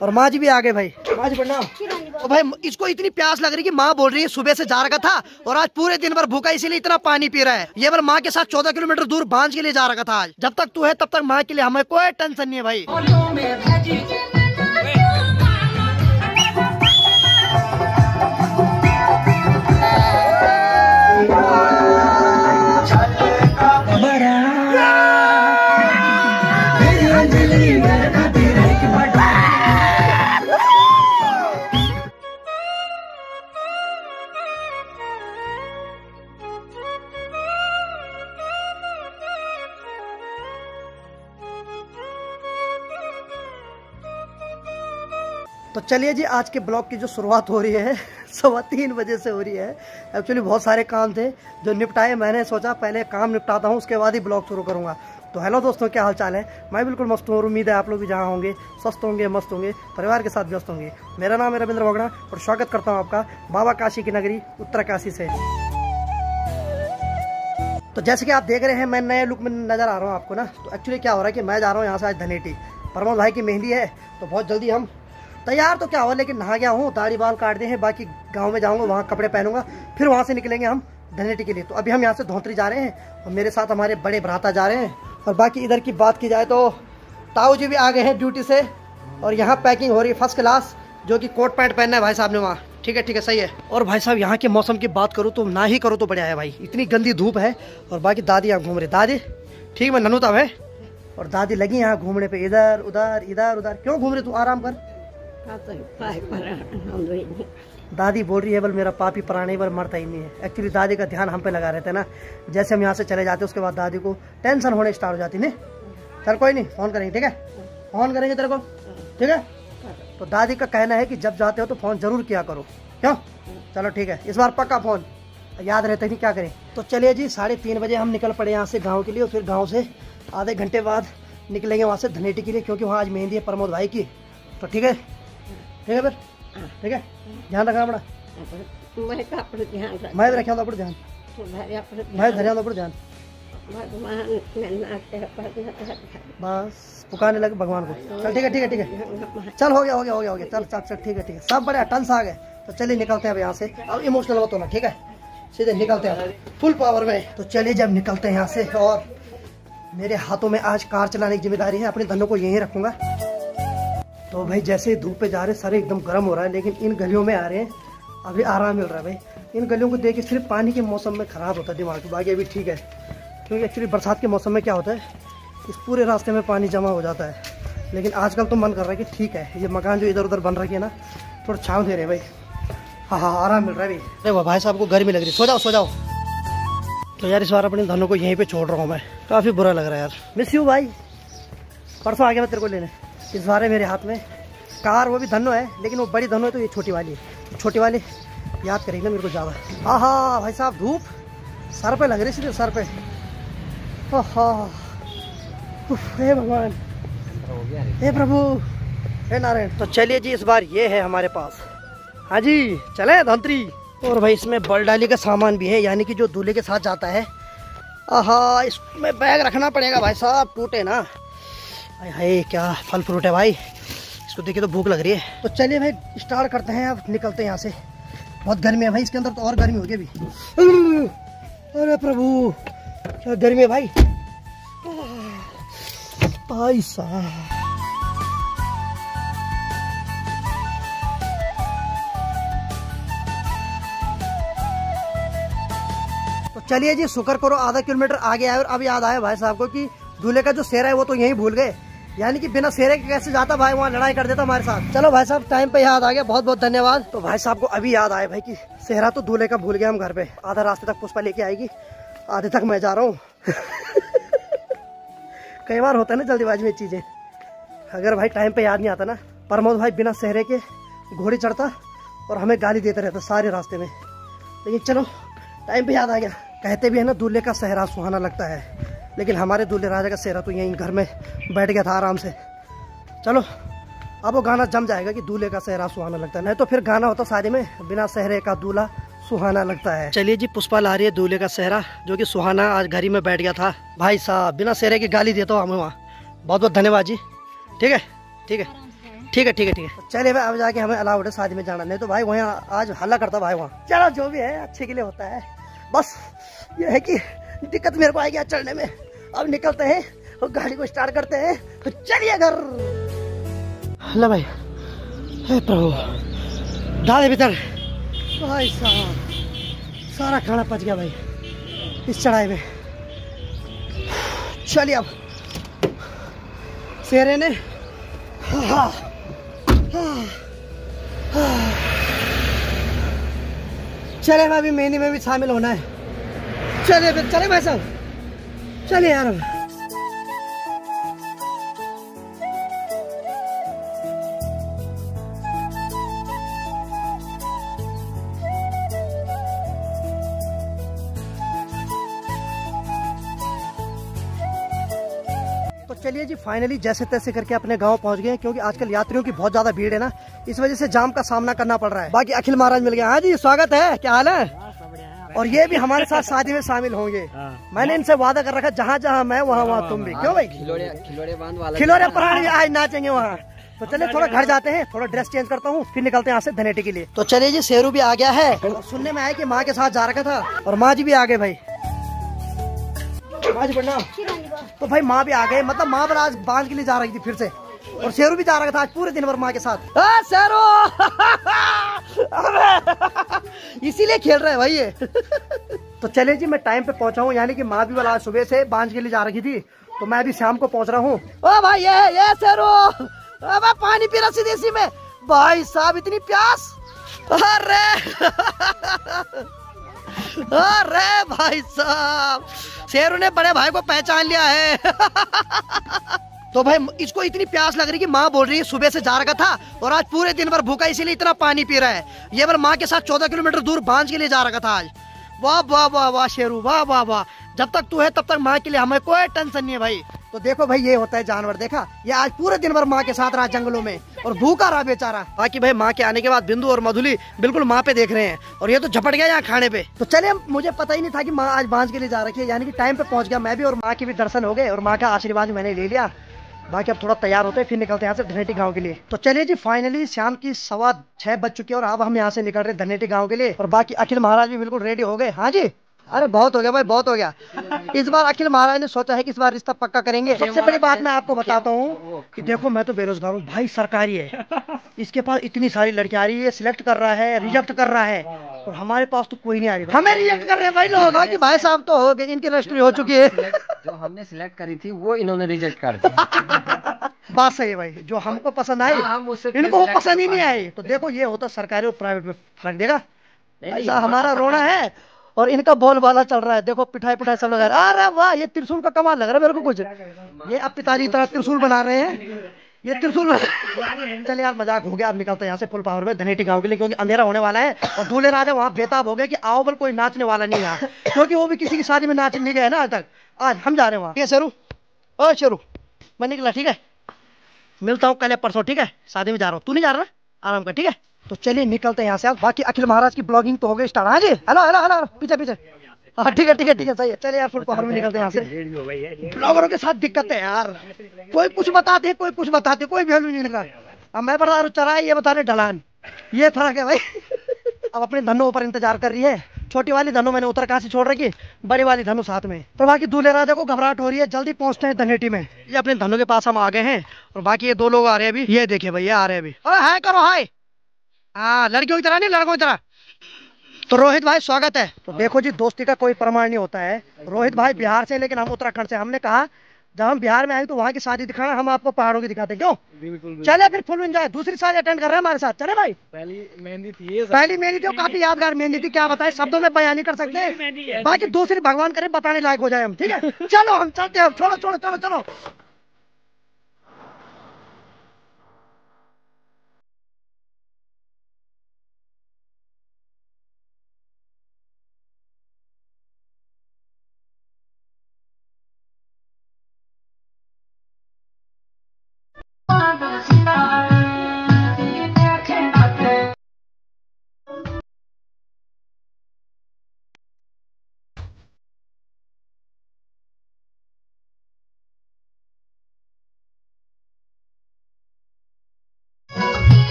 और माँ जी भी आ गए भाई। माँ जी प्रणाम। और भाई इसको इतनी प्यास लग रही कि माँ बोल रही है सुबह से जा रखा था और आज पूरे दिन भर भूखा इसीलिए इतना पानी पी रहा है। ये बार माँ के साथ 14 किलोमीटर दूर बांझ के लिए जा रखा था आज। जब तक तू है तब तक माँ के लिए हमें कोई टेंशन नहीं है भाई। तो चलिए जी, आज के ब्लॉग की जो शुरुआत हो रही है 3:15 बजे से हो रही है। एक्चुअली बहुत सारे काम थे जो निपटाए, मैंने सोचा पहले काम निपटाता हूँ उसके बाद ही ब्लॉग शुरू करूँगा। तो हेलो दोस्तों, क्या हाल चाल है? मैं बिल्कुल मस्त हूँ और उम्मीद है आप लोग भी जहाँ होंगे स्वस्थ होंगे, मस्त होंगे, परिवार के साथ व्यस्त होंगे। मेरा नाम है रविंद्र वगड़ा और स्वागत करता हूँ आपका बाबा काशी की नगरी उत्तरकाशी से। तो जैसे कि आप देख रहे हैं मैं नए लुक में नजर आ रहा हूँ आपको ना। तो एक्चुअली क्या हो रहा है कि मैं जा रहा हूँ यहाँ से आज धनेटी, प्रमोद भाई की मेहंदी है। तो बहुत जल्दी हम तैयार तो क्या हो, लेकिन नहा गया हूँ, दाढ़ी बाल काट दिए हैं। बाकी गांव में जाऊँगा, वहाँ कपड़े पहनूंगा, फिर वहाँ से निकलेंगे हम धनेटी के लिए। तो अभी हम यहाँ से धोतरी जा रहे हैं और मेरे साथ हमारे बड़े भ्राता जा रहे हैं। और बाकी इधर की बात की जाए तो ताऊ जी भी आ गए हैं ड्यूटी से और यहाँ पैकिंग हो रही है फर्स्ट क्लास, जो कि कोट पैंट पहनना है भाई साहब ने वहाँ। ठीक है सही है। और भाई साहब यहाँ के मौसम की बात करूँ तो ना ही करो तो बढ़िया है भाई, इतनी गंदी धूप है। और बाकी दादी यहाँ घूम रही, दादी ठीक मैं ननू तब है और दादी लगी यहाँ घूमने पे, इधर उधर इधर उधर। क्यों घूम रही तू? आराम कर। दादी बोल रही है बल मेरा पापी प्राणी बल मरता ही नहीं है। एक्चुअली दादी का ध्यान हम पे लगा रहते हैं ना, जैसे हम यहाँ से चले जाते उसके बाद दादी को टेंशन होने स्टार्ट हो जाती है। चल कोई नहीं, फोन करेंगे, ठीक है? फोन करेंगे तेरे को, ठीक है? तो दादी का कहना है कि जब जाते हो तो फोन जरूर किया करो। क्यों? चलो ठीक है, इस बार पक्का फोन याद रहता है, क्या करें। तो चलिए जी, 3:30 बजे हम निकल पड़े यहाँ से गाँव के लिए और फिर गाँव से आधे घंटे बाद निकलेंगे वहाँ से धनेटी के लिए, क्योंकि वहाँ आज मेहंदी है प्रमोद भाई की। तो ठीक है फिर, ठीक है, ध्यान रखना बड़ा। मैं रखा अपना ध्यान, मैं धरिया अपना ध्यान। बस पुकारने लगे भगवान को। चल ठीक है, चल हो गया, चल ठीक है, सब बड़े टंस आ गए। तो चलिए निकलते हैं अब यहाँ से। अब इमोशनल मत होना, ठीक है? सीधे निकलते हैं फुल पावर में। तो चलिए जब निकलते हैं यहाँ से, और मेरे हाथों में आज कार चलाने की जिम्मेदारी है, अपने धनों को यहीं रखूंगा। तो भाई जैसे ही धूप पे जा रहे हैं, सारे एकदम गर्म हो रहा है, लेकिन इन गलियों में आ रहे हैं अभी आराम मिल रहा है भाई। इन गलियों को देख के सिर्फ पानी के मौसम में खराब होता है दिमाग, बाकी अभी ठीक है। क्योंकि एक्चुअली बरसात के मौसम में क्या होता है, इस पूरे रास्ते में पानी जमा हो जाता है। लेकिन आजकल तो मन कर रहा है कि ठीक है, ये मकान जो इधर उधर बन रही है ना, थोड़ा छाँव दे रहे हैं भाई। हाँ आराम मिल रहा है भाई। अरे वाह भाई साहब को गर्मी लग रही है, सो जाओ। तो यार इस बार अपने धनों को यहीं पे छोड़ रहा हूँ मैं, काफ़ी बुरा लग रहा है यार। मिस यू भाई, परसों आ गया मैं तेरे को लेने। इस बार है मेरे हाथ में कार, वो भी धनो है, लेकिन वो बड़ी धनो है तो ये छोटी वाली है। छोटी वाली याद करेगी ना मेरे को ज़्यादा। हाँ भाई साहब, धूप सर पे लग रही सीधे सर पे। हे भगवान, हे प्रभु, हे नारायण। तो चलिए जी, इस बार ये है हमारे पास। हाँ जी चले धंतरी। और भाई इसमें बलडाली का सामान भी है, यानी कि जो दूल्हे के साथ जाता है। इसमें बैग रखना पड़ेगा भाई साहब, टूटे ना। हाय क्या फल फ्रूट है भाई, इसको देखिए तो भूख लग रही है। तो चलिए भाई स्टार्ट करते हैं, अब निकलते हैं यहाँ से। बहुत गर्मी है भाई, इसके अंदर तो और गर्मी होगी अभी। अरे प्रभु क्या गर्मी है भाई, भाई साहब। तो चलिए जी, शुक्र करो आधा किलोमीटर आगे आए और अब याद आया भाई साहब को कि दूल्हे का जो सेहरा है वो तो यहीं भूल गए। यानी कि बिना सेहरे के कैसे जाता भाई, वहाँ लड़ाई कर देता हमारे साथ। चलो भाई साहब टाइम पे याद आ गया, बहुत बहुत धन्यवाद। तो भाई साहब को अभी याद आया भाई कि सेहरा तो दूल्हे का भूल गया हम घर पे। आधा रास्ते तक पुष्पा लेके आएगी, आधे तक मैं जा रहा हूँ। कई बार होता है ना जल्दीबाजी में चीजें। अगर भाई टाइम पे याद नहीं आता ना, प्रमोद भाई बिना सेहरे के घोड़ी चढ़ता और हमें गाली देता रहता सारे रास्ते में। लेकिन चलो टाइम पे याद आ गया। कहते भी है ना दूल्हे का सेहरा सुहाना लगता है, लेकिन हमारे दूल्हे राजा का सेहरा तो यहीं घर में बैठ गया था आराम से। चलो अब वो गाना जम जाएगा कि दूल्हे का सेहरा सुहाना लगता है, नहीं तो फिर गाना होता शादी में, बिना सेहरे का दूल्हा सुहाना लगता है। चलिए जी, पुष्पा ला रही है दूल्हे का सेहरा, जो कि सुहाना आज घर ही में बैठ गया था। भाई साहब बिना सेहरे की गाली देता हूँ हमें वहाँ। बहुत बहुत धन्यवाद जी। ठीक है ठीक है ठीक है ठीक है। चलिए भाई अब जाके हमें अलाउड है शादी में जाना, नहीं तो भाई वहाँ आज हल्ला करता भाई वहाँ। चलो जो भी है अच्छे के लिए होता है, बस ये है कि दिक्कत मेरे को आएगी आज चढ़ने में। अब निकलते हैं और गाड़ी को स्टार्ट करते हैं, तो चलिए घर। हेलो भाई, हे प्रभु, डाले भीतर भाई साहब, सारा खाना पच गया भाई इस चढ़ाई में। चलिए अब शेरे ने चले भाई, अभी मेहंदी में भी शामिल होना है। चलिए फिर, चले भाई साहब, चलिए यार। तो चलिए जी, फाइनली जैसे तैसे करके अपने गांव पहुंच गए, क्योंकि आजकल यात्रियों की बहुत ज्यादा भीड़ है ना, इस वजह से जाम का सामना करना पड़ रहा है। बाकी अखिल महाराज मिल गए। हाँ जी, स्वागत है, क्या हाल है? और ये भी हमारे साथ शादी में शामिल होंगे। मैंने इनसे वादा कर रखा, जहाँ जहाँ मैं वहाँ तुम भी। क्यों भाई? खिलौड़े प्राण भी आज नाचेंगे वहाँ। तो चलिए थोड़ा घर जाते हैं, थोड़ा ड्रेस चेंज करता हूँ, फिर निकलते हैं यहाँ से धनेटी के लिए। तो चलिए जी, शेरू भी आ गया है। और सुनने में आया कि माँ के साथ जा रखा था, और माँ जी भी आ गए भाई। माँ जी प्रणाम। तो भाई माँ भी आ गए, मतलब माँ पर आज बांध के लिए जा रही थी फिर से, और शेरू भी जा रहा था आज पूरे दिन भर माँ के साथ। शेरू इसीलिए खेल रहे हैं भाई ये। तो चले जी, मैं टाइम पे पहुंचा हूँ, यानी कि माँ भी वाला आज सुबह से बांध के लिए जा रही थी, तो मैं अभी शाम को पहुंच रहा हूँ। ओ भाई ये शेरू, अब पानी पी रहा सीधे इसी में। भाई साहब इतनी प्यास, अरे अरे भाई साहब, शेरू ने बड़े भाई को पहचान लिया है। तो भाई इसको इतनी प्यास लग रही कि माँ बोल रही है सुबह से जा रखा था और आज पूरे दिन भर भूखा, इसीलिए इतना पानी पी रहा है। ये बार माँ के साथ 14 किलोमीटर दूर बांझ के लिए जा रखा था आज। वाह वाह वाह वाह शेरू, वाह वाह वाह। जब तक तू है तब तक माँ के लिए हमें कोई टेंशन नहीं है भाई। तो देखो भाई, ये होता है जानवर। देखा, ये आज पूरे दिन भर माँ के साथ रहा जंगलों में, और भूखा रहा बेचारा। बाकी भाई माँ के आने के बाद बिंदु और मधुली बिल्कुल माँ पे देख रहे हैं, और ये तो झपट गया यहाँ खाने पे। तो चले, मुझे पता ही नहीं था कि माँ आज बांझ के लिए जा रखी है, यानी कि टाइम पे पहुंच गया मैं भी, और माँ के भी दर्शन हो गए, और माँ का आशीर्वाद मैंने ले लिया। बाकी अब थोड़ा तैयार होते हैं, फिर निकलते हैं यहाँ से धनेटी गांव के लिए। तो चलिए जी, फाइनली शाम की 6:15 बज चुकी है, और अब हम यहाँ से निकल रहे हैं धनेटी गांव के लिए। और बाकी अखिल महाराज भी बिल्कुल रेडी हो गए। हाँ जी, अरे बहुत हो गया भाई, बहुत हो गया। इस बार अखिल महाराज ने सोचा है कि इस बार रिश्ता पक्का करेंगे। सबसे बड़ी बात मैं आपको बताता हूँ कि देखो, मैं तो बेरोजगार हूँ भाई, सरकारी है, इसके पास इतनी सारी लड़कियां आ रही है, सिलेक्ट कर रहा है, रिजेक्ट कर रहा है, और हमारे पास तो कोई नहीं आ रही। हमें रिजेक्ट कर रहे हैं भाई लोग, कि भाई साहब तो हो गए, इनकी रजिस्ट्री हो चुकी है। जो हमने सिलेक्ट करी थी वो इन्होंने रिजेक्ट कर दी। बात सही है भाई, जो हमको पसंद आई इनको वो पसंद ही नहीं आई। तो देखो, ये होता सरकारी और प्राइवेट में फर्क। देगा ऐसा हमारा रोना है, और इनका बोलबाला चल रहा है। देखो पिठाई पिठाई सब लगा रहा है। अरे वाह, ये त्रिशूल का कमाल लग रहा है मेरे को कुछ। ये अब पिताजी की तरह त्रिशूल बना रहे हैं, ये त्रिशूल। चलिए यार, मजाक हो गया। अब निकलते हैं यहाँ से फुल पावर में धनेटी गांव के लिए, क्योंकि अंधेरा होने वाला है, और दूल्हे राजा वहाँ बेताब हो गए कि आओ बल कोई नाचने वाला नहीं है, क्योंकि वो भी किसी की शादी में नाचने नहीं गए ना आज तक। आज हम जा रहे हैं वहाँ। ठीक है शेरू, ओ शेरू, मैं निकला, ठीक है, मिलता हूँ कल या परसों, ठीक है, शादी में जा रहा हूँ, तू नहीं जा रहा ना, आराम कर, ठीक है। तो चलिए निकलते हैं यहाँ से। बाकी अखिल महाराज की ब्लॉगिंग तो हो गई स्टार्ट। हाँ जी, हेलो हेलो हेलो, पीछे पीछे। हाँ ठीक है ठीक है ठीक है, सही है। चलिए यार, फुल पावर में निकलते हैं यहाँ से। ब्लॉगरों के साथ दिक्कत है यार, कोई कुछ बताते, कोई कुछ बताते, कोई वैल्यू नहीं लगा। अब मैं बता रहा चराई, ये बता रहे ढलान, ये फर्क है भाई। अब अपने धनों पर इंतजार कर रही है। छोटी वाली धनु मैंने उत्तरकाशी छोड़ रखी, बड़ी वाली धनु साथ में। पर बाकी दूल्हे राजा को घबराहट हो रही है, जल्दी पहुंचते हैं धनेटी में। ये अपने धनु के पास हम आ गए हैं, और बाकी ये 2 लोग आ रहे हैं अभी। ये देखिए भाई, ये आ रहे हैं अभी। अरे हाय करो, हाय। हाँ, लड़कियों की तरह नहीं, लड़कों की तरह। तो रोहित भाई स्वागत है। तो देखो जी, दोस्ती का कोई प्रमाण नहीं होता है। रोहित भाई बिहार से, लेकिन हम उत्तराखंड से। हमने कहा जब हम बिहार में आए तो वहाँ की शादी दिखाना, हम आपको पहाड़ों की दिखाते। क्यों? बिल्कुल। चले फिर फुल एंजॉय। दूसरी शादी अटेंड कर रहे हैं हमारे साथ। चले भाई, पहली मेहंदी थी, काफी यादगार मेहंदी थी। क्या बताए, शब्दों में बयान नहीं कर सकते। बाकी दूसरी भगवान करे बताने लायक हो जाए हम, ठीक है। चलो हम चलते हैं, छोड़ो छोड़ो, चलो चलो।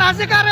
हंस कर